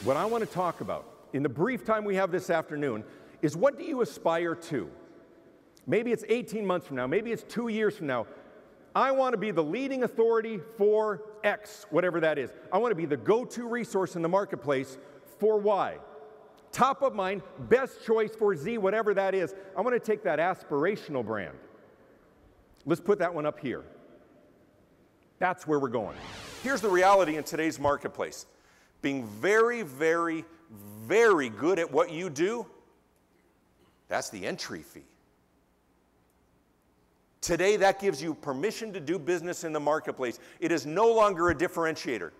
what I want to talk about in the brief time we have this afternoon is, what do you aspire to? Maybe it's 18 months from now, maybe it's 2 years from now. I want to be the leading authority for X, whatever that is. I want to be the go-to resource in the marketplace for Y. Top of mind, best choice for Z, whatever that is. I want to take that aspirational brand. Let's put that one up here. That's where we're going. Here's the reality in today's marketplace. Being very, very, very good at what you do, that's the entry fee. Today, that gives you permission to do business in the marketplace. It is no longer a differentiator.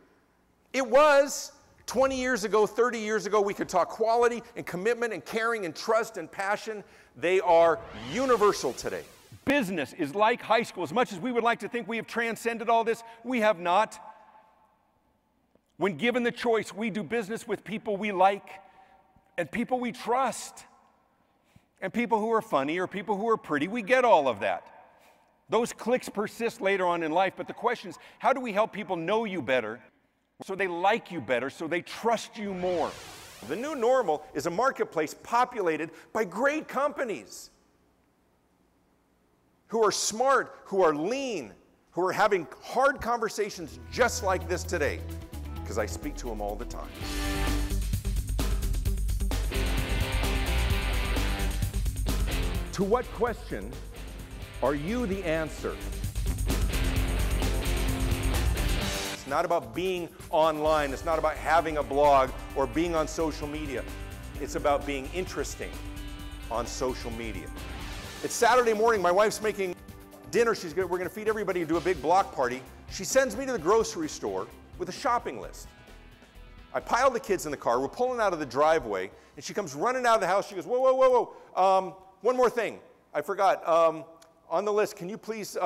It was 20 years ago, 30 years ago. We could talk quality and commitment and caring and trust and passion. They are universal today. Business is like high school. As much as we would like to think we have transcended all this, we have not. When given the choice, we do business with people we like and people we trust and people who are funny or people who are pretty. We get all of that. Those clicks persist later on in life, but the question is, how do we help people know you better so they like you better, so they trust you more? The new normal is a marketplace populated by great companies who are smart, who are lean, who are having hard conversations just like this today, because I speak to them all the time. To what question are you the answer? It's not about being online. It's not about having a blog or being on social media. It's about being interesting on social media. It's Saturday morning. My wife's making dinner. We're going to feed everybody and do a big block party. She sends me to the grocery store with a shopping list. I pile the kids in the car. We're pulling out of the driveway, and she comes running out of the house. She goes, whoa, whoa, whoa, whoa. One more thing. I forgot. On the list, can you please,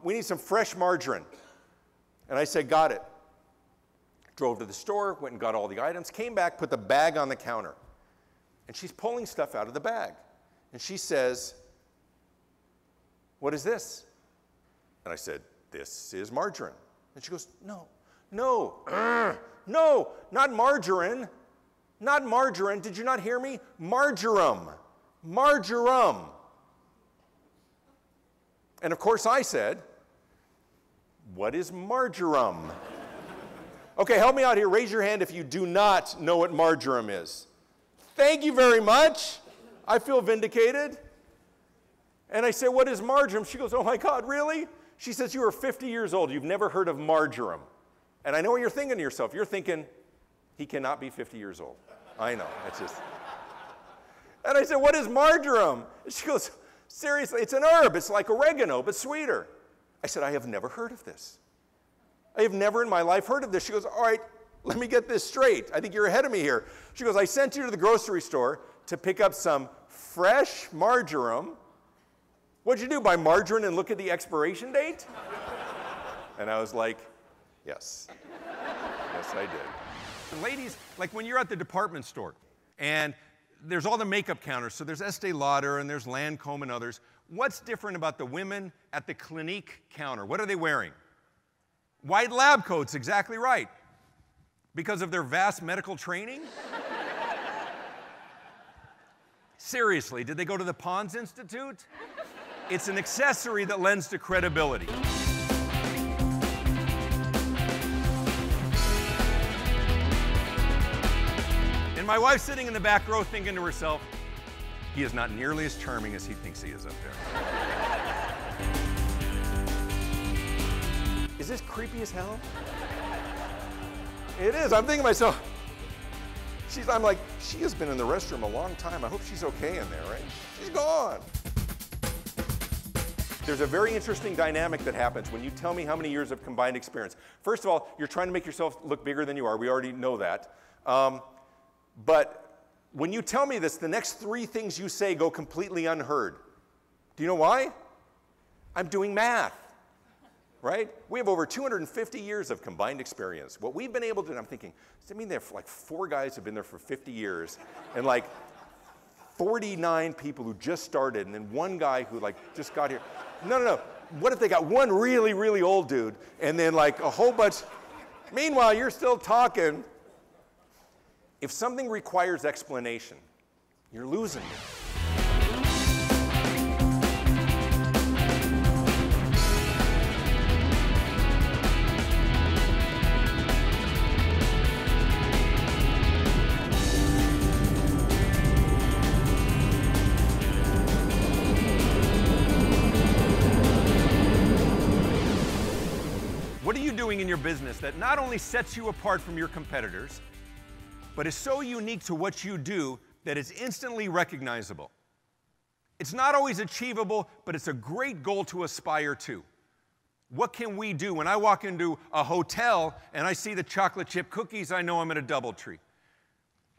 we need some fresh margarine. And I said, got it. Drove to the store, went and got all the items, came back, put the bag on the counter. And she's pulling stuff out of the bag. And she says, what is this? And I said, this is margarine. And she goes, no, not margarine. Not margarine. Did you not hear me? Marjoram. Marjoram. And of course I said, what is marjoram? Okay, help me out here. Raise your hand if you do not know what marjoram is. Thank you very much. I feel vindicated. And I said, what is marjoram? She goes, oh my God, really? She says, you are 50 years old. You've never heard of marjoram. And I know what you're thinking to yourself. You're thinking, he cannot be 50 years old. I know. That's just. And I said, what is marjoram? And she goes, seriously, it's an herb. It's like oregano, but sweeter. I said, I have never heard of this. I have never in my life heard of this. She goes, all right, let me get this straight. I think you're ahead of me here. She goes, I sent you to the grocery store to pick up some fresh marjoram. What'd you do, buy margarine and look at the expiration date? And I was like, yes. Yes, I did. And ladies, like when you're at the department store and there's all the makeup counters, so there's Estee Lauder and there's Lancome and others. What's different about the women at the Clinique counter? What are they wearing? White lab coats, exactly right. Because of their vast medical training? Seriously, did they go to the Pons Institute? It's an accessory that lends to credibility. And my wife's sitting in the back row thinking to herself, he is not nearly as charming as he thinks he is up there. Is this creepy as hell? It is. I'm thinking to myself, I'm like, she has been in the restroom a long time. I hope she's okay in there, right? She's gone. There's a very interesting dynamic that happens when you tell me how many years of combined experience. First of all, you're trying to make yourself look bigger than you are. We already know that. But when you tell me this, the next three things you say go completely unheard. Do you know why? I'm doing math, right? We have over 250 years of combined experience. What we've been able to do, I'm thinking, does that mean there are like 4 guys who've been there for 50 years and like 49 people who just started and then 1 guy who like just got here? No. What if they got 1 really, really old dude and then like a whole bunch? Meanwhile, you're still talking. If something requires explanation, you're losing it. What are you doing in your business that not only sets you apart from your competitors, but is so unique to what you do that it's instantly recognizable? It's not always achievable, but it's a great goal to aspire to. What can we do? When I walk into a hotel and I see the chocolate chip cookies, I know I'm at a DoubleTree.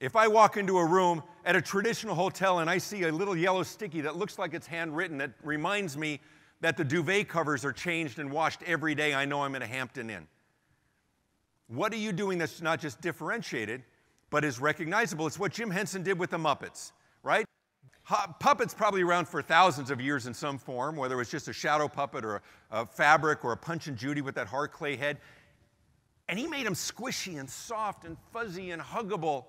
If I walk into a room at a traditional hotel and I see a little yellow sticky that looks like it's handwritten, that reminds me that the duvet covers are changed and washed every day, I know I'm in a Hampton Inn. What are you doing that's not just differentiated, but is recognizable? It's what Jim Henson did with the Muppets, right? Puppets probably around for thousands of years in some form, whether it was just a shadow puppet or a fabric or a Punch and Judy with that hard clay head. And he made them squishy and soft and fuzzy and huggable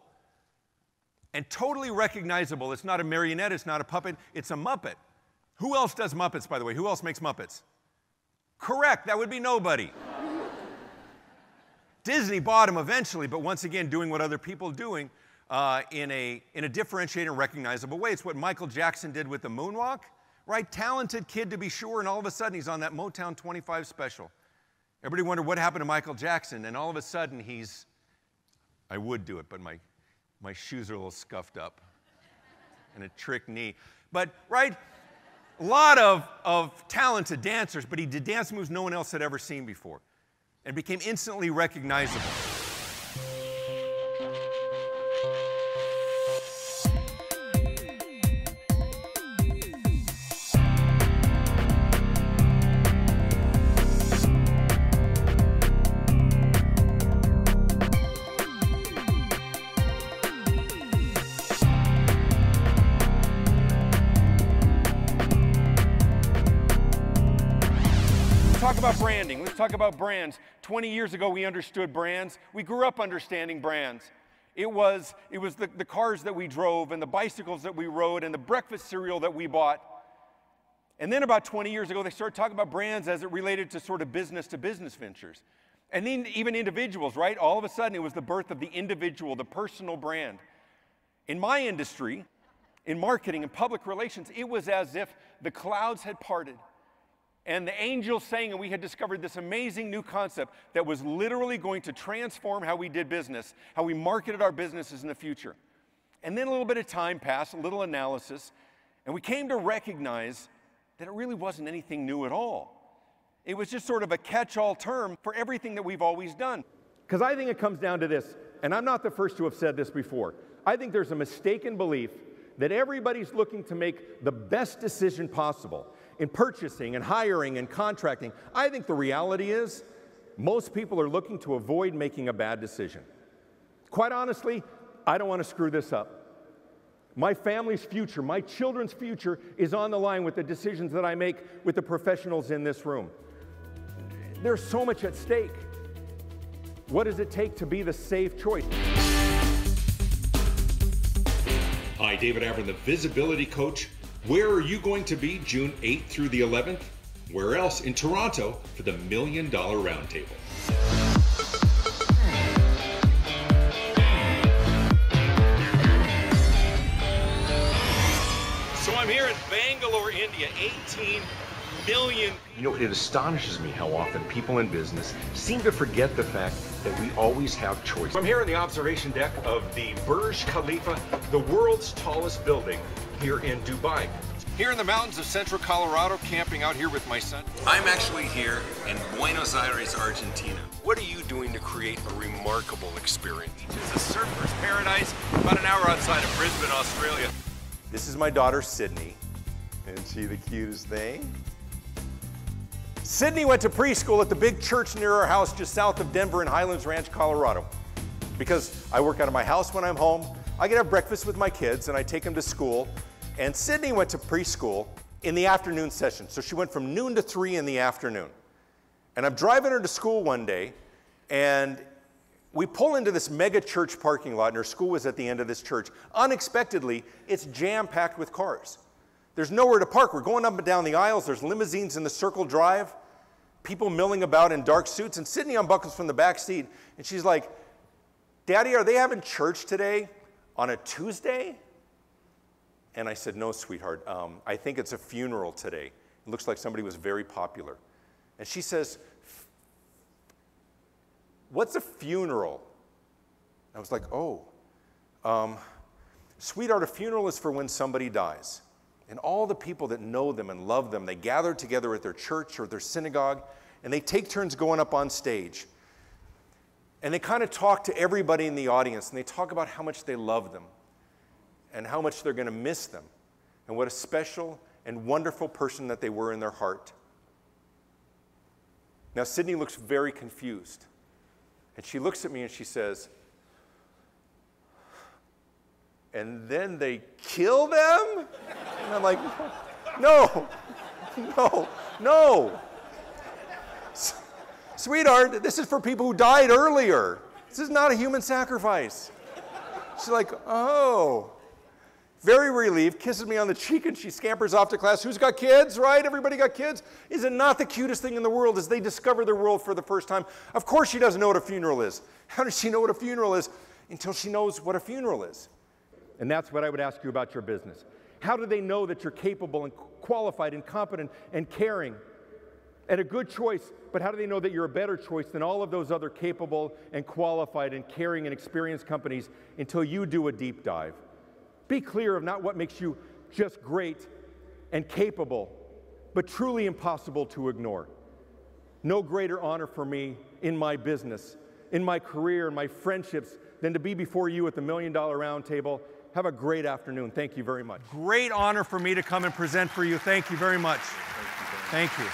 and totally recognizable. It's not a marionette, it's not a puppet, it's a Muppet. Who else does Muppets, by the way? Who else makes Muppets? Correct, that would be nobody. Disney bought them eventually, but once again, doing what other people are doing in a differentiated and recognizable way. It's what Michael Jackson did with the moonwalk, right? Talented kid to be sure, and all of a sudden he's on that Motown 25 special. Everybody wondered what happened to Michael Jackson, and all of a sudden he's, I would do it, but my shoes are a little scuffed up and a trick knee. But, right? A lot of talented dancers, but he did dance moves no one else had ever seen before and became instantly recognizable. Talk about branding. Let's talk about brands. 20 years ago, we understood brands. We grew up understanding brands. It was the cars that we drove and the bicycles that we rode and the breakfast cereal that we bought. And then about 20 years ago, they started talking about brands as it related to sort of business-to-business ventures. And then even individuals, right? All of a sudden, it was the birth of the individual, the personal brand. In my industry, in marketing and public relations, it was as if the clouds had parted. And the angels sang, and we had discovered this amazing new concept that was literally going to transform how we did business, how we marketed our businesses in the future. And then a little bit of time passed, a little analysis, and we came to recognize that it really wasn't anything new at all. It was just sort of a catch-all term for everything that we've always done. Because I think it comes down to this, and I'm not the first to have said this before. I think there's a mistaken belief that everybody's looking to make the best decision possible in purchasing and hiring and contracting. I think the reality is most people are looking to avoid making a bad decision. Quite honestly, I don't want to screw this up. My family's future, my children's future is on the line with the decisions that I make with the professionals in this room. There's so much at stake. What does it take to be the safe choice? Hi, David Avrin, the Visibility Coach. Where are you going to be June 8th through the 11th? Where else? In Toronto for the $1 Million Roundtable. So I'm here in Bangalore, India, 18 million. You know, it astonishes me how often people in business seem to forget the fact that we always have choice. I'm here on the observation deck of the Burj Khalifa, the world's tallest building here in Dubai. Here in the mountains of central Colorado, camping out here with my son. I'm actually here in Buenos Aires, Argentina. What are you doing to create a remarkable experience? It's a surfer's paradise, about an hour outside of Brisbane, Australia. This is my daughter, Sydney. Isn't she the cutest thing? Sydney went to preschool at the big church near our house just south of Denver in Highlands Ranch, Colorado. Because I work out of my house when I'm home, I get to have breakfast with my kids and I take them to school. And Sydney went to preschool in the afternoon session. So she went from noon to 3 in the afternoon. And I'm driving her to school one day, and We pull into this mega church parking lot, and her school was at the end of this church. Unexpectedly, it's jam-packed with cars. There's nowhere to park. We're going up and down the aisles. There's limousines in the circle drive, people milling about in dark suits, and Sydney unbuckles from the back seat, and she's like, Daddy, are they having church today on a Tuesday? And I said, no, sweetheart, I think it's a funeral today. It looks like somebody was very popular. And she says, what's a funeral? I was like, oh, sweetheart, a funeral is for when somebody dies. And all the people that know them and love them, they gather together at their church or their synagogue, and they take turns going up on stage. And they kind of talk to everybody in the audience, and they talk about how much they love them and how much they're going to miss them and what a special and wonderful person that they were in their heart. Now, Sydney looks very confused. And she looks at me and she says, and then they kill them? And I'm like, no, no, no. Sweetheart, this is for people who died earlier. This is not a human sacrifice. She's like, oh. Very relieved, kisses me on the cheek, and she scampers off to class. Who's got kids, right? Everybody got kids? Is it not the cutest thing in the world as they discover their world for the first time? Of course she doesn't know what a funeral is. How does she know what a funeral is until she knows what a funeral is? And that's what I would ask you about your business. How do they know that you're capable and qualified and competent and caring and a good choice, but how do they know that you're a better choice than all of those other capable and qualified and caring and experienced companies until you do a deep dive? Be clear of not what makes you just great and capable, but truly impossible to ignore. No greater honor for me in my business, in my career, in my friendships, than to be before you at the $1 Million Round Table. Have a great afternoon. Thank you very much. Great honor for me to come and present for you. Thank you very much. Thank you.